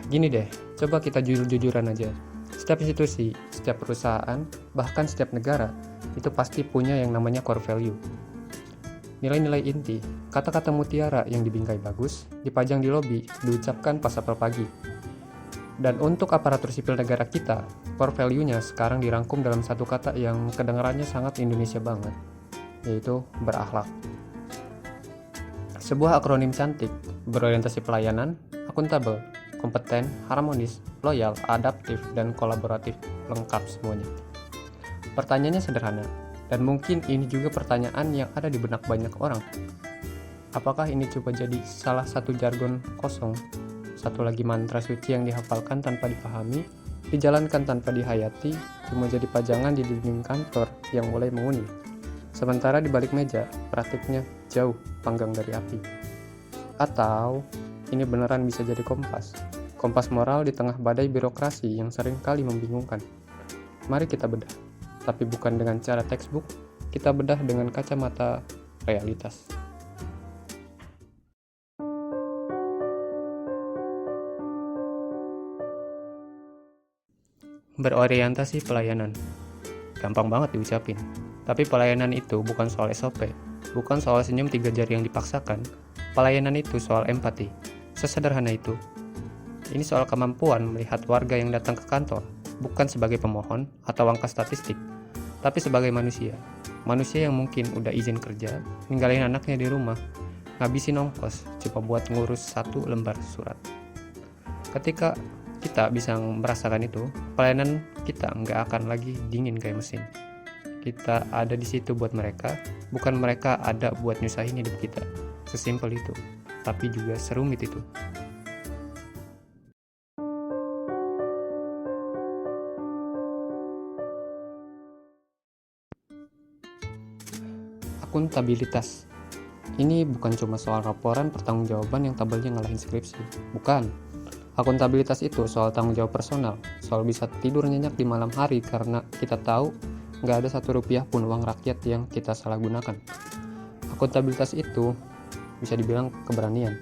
Gini deh, coba kita jujur-jujuran aja. Setiap institusi, setiap perusahaan, bahkan setiap negara, itu pasti punya yang namanya core value. Nilai-nilai inti, kata-kata mutiara yang dibingkai bagus, dipajang di lobi, diucapkan pas apel pagi. Dan untuk aparatur sipil negara kita, core value-nya sekarang dirangkum dalam satu kata yang kedengarannya sangat Indonesia banget, yaitu berakhlak. Sebuah akronim cantik, berorientasi pelayanan, akuntabel, kompeten, harmonis, loyal, adaptif, dan kolaboratif, lengkap semuanya. Pertanyaannya sederhana, dan mungkin ini juga pertanyaan yang ada di benak banyak orang. Apakah ini coba jadi salah satu jargon kosong, satu lagi mantra suci yang dihafalkan tanpa dipahami, dijalankan tanpa dihayati, cuma jadi pajangan di dinding kantor yang mulai menguning. Sementara di balik meja, praktiknya jauh panggang dari api. Atau ini beneran bisa jadi kompas moral di tengah badai birokrasi yang sering kali membingungkan. Mari kita bedah, tapi bukan dengan cara textbook, kita bedah dengan kacamata realitas. Berorientasi pelayanan. Gampang banget diucapin. Tapi pelayanan itu bukan soal SOP, bukan soal senyum 3 jari yang dipaksakan. Pelayanan itu soal empati. Sesederhana itu. Ini soal kemampuan melihat warga yang datang ke kantor, bukan sebagai pemohon atau angka statistik, tapi sebagai manusia. Manusia yang mungkin udah izin kerja, ninggalin anaknya di rumah, ngabisin ongkos cuma buat ngurus 1 lembar surat. Ketika kita bisa merasakan itu, pelayanan kita nggak akan lagi dingin kayak mesin. Kita ada di situ buat mereka, bukan mereka ada buat nyusahin hidup kita. Sesimpel itu, tapi juga serumit itu. Akuntabilitas. Ini bukan cuma soal laporan pertanggungjawaban yang tabelnya ngalahin skripsi. Bukan. Akuntabilitas itu soal tanggung jawab personal, soal bisa tidur nyenyak di malam hari karena kita tahu nggak ada 1 rupiah pun uang rakyat yang kita salah gunakan. Akuntabilitas itu bisa dibilang keberanian.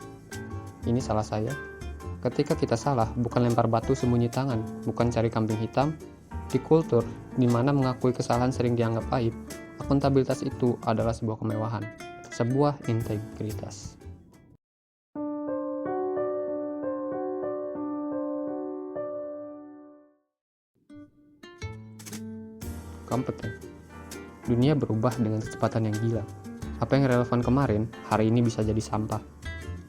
Ini salah saya. Ketika kita salah, bukan lempar batu sembunyi tangan, bukan cari kambing hitam. Di kultur di mana mengakui kesalahan sering dianggap aib, akuntabilitas itu adalah sebuah kemewahan, sebuah integritas. Kompeten. Dunia berubah dengan kecepatan yang gila. Apa yang relevan kemarin, hari ini bisa jadi sampah.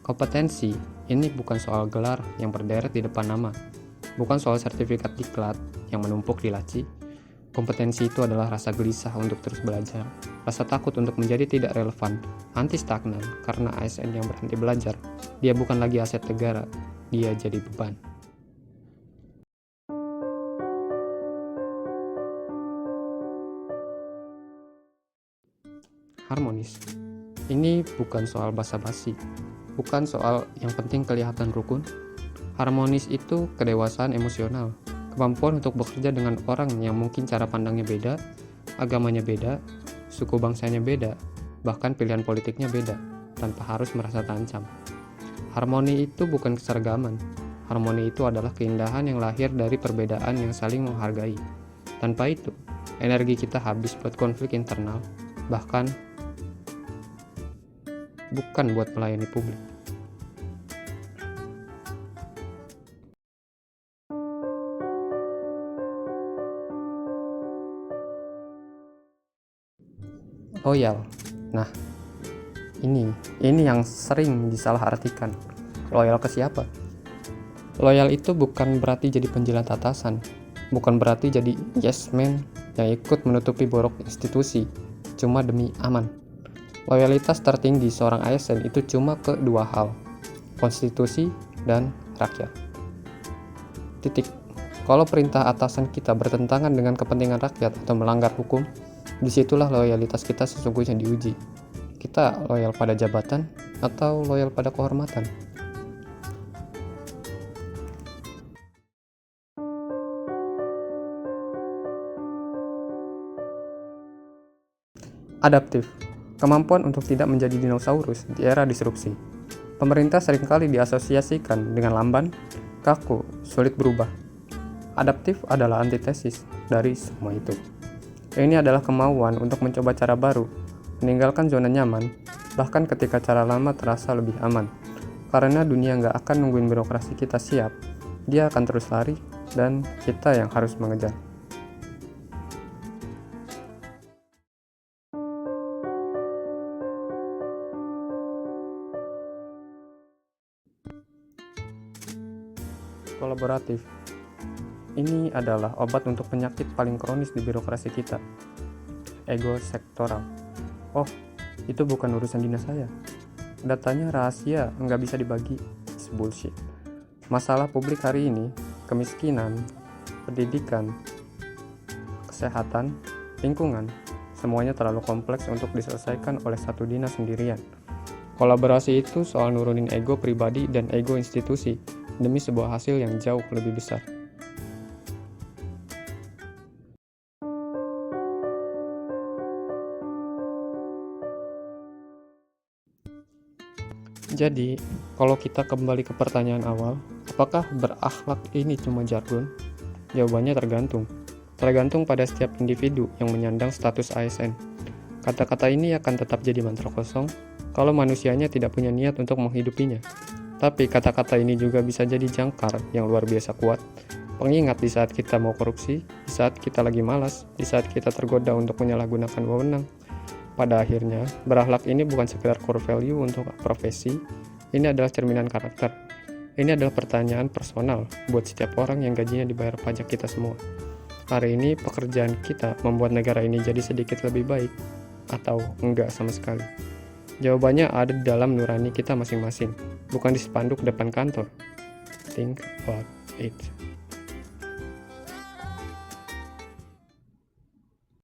Kompetensi, ini bukan soal gelar yang berderet di depan nama. Bukan soal sertifikat diklat yang menumpuk di laci. Kompetensi itu adalah rasa gelisah untuk terus belajar. Rasa takut untuk menjadi tidak relevan, anti stagnan, karena ASN yang berhenti belajar. Dia bukan lagi aset negara, dia jadi beban. Harmonis. Ini bukan soal basa-basi, bukan soal yang penting kelihatan rukun. Harmonis itu kedewasaan emosional, kemampuan untuk bekerja dengan orang yang mungkin cara pandangnya beda, agamanya beda, suku bangsanya beda, bahkan pilihan politiknya beda, tanpa harus merasa terancam. Harmoni itu bukan keseragaman. Harmoni itu adalah keindahan yang lahir dari perbedaan yang saling menghargai. Tanpa itu, energi kita habis buat konflik internal, bahkan bukan buat melayani publik. Loyal. Nah, ini yang sering disalahartikan. Loyal ke siapa? Loyal itu bukan berarti jadi penjilat atasan, bukan berarti jadi yes man yang ikut menutupi borok institusi cuma demi aman. Loyalitas tertinggi seorang ASN itu cuma ke 2 hal, konstitusi dan rakyat. Titik. Kalau perintah atasan kita bertentangan dengan kepentingan rakyat atau melanggar hukum, disitulah loyalitas kita sesungguhnya diuji. Kita loyal pada jabatan atau loyal pada kehormatan? Adaptif. Kemampuan untuk tidak menjadi dinosaurus di era disrupsi. Pemerintah seringkali diasosiasikan dengan lamban, kaku, sulit berubah. Adaptif adalah antitesis dari semua itu. Ini adalah kemauan untuk mencoba cara baru, meninggalkan zona nyaman, bahkan ketika cara lama terasa lebih aman. Karena dunia nggak akan nungguin birokrasi kita siap, dia akan terus lari, dan kita yang harus mengejar. Kolaboratif. Ini adalah obat untuk penyakit paling kronis di birokrasi kita, ego sektoral. Oh, itu bukan urusan dinas saya. Datanya rahasia, nggak bisa dibagi. It's bullshit. Masalah publik hari ini, kemiskinan, pendidikan, kesehatan, lingkungan, semuanya terlalu kompleks untuk diselesaikan oleh satu dinas sendirian. Kolaborasi itu soal nurunin ego pribadi dan ego institusi demi sebuah hasil yang jauh lebih besar. Jadi, kalau kita kembali ke pertanyaan awal, apakah berakhlak ini cuma jargon? Jawabannya tergantung. Tergantung pada setiap individu yang menyandang status ASN. Kata-kata ini akan tetap jadi mantra kosong kalau manusianya tidak punya niat untuk menghidupinya. Tapi kata-kata ini juga bisa jadi jangkar yang luar biasa kuat. Pengingat di saat kita mau korupsi, di saat kita lagi malas, di saat kita tergoda untuk menyalahgunakan wewenang. Pada akhirnya, berakhlak ini bukan sekedar core value untuk profesi, ini adalah cerminan karakter. Ini adalah pertanyaan personal buat setiap orang yang gajinya dibayar pajak kita semua. Hari ini pekerjaan kita membuat negara ini jadi sedikit lebih baik, atau enggak sama sekali. Jawabannya ada di dalam nurani kita masing-masing, bukan di spanduk depan kantor. Think about it.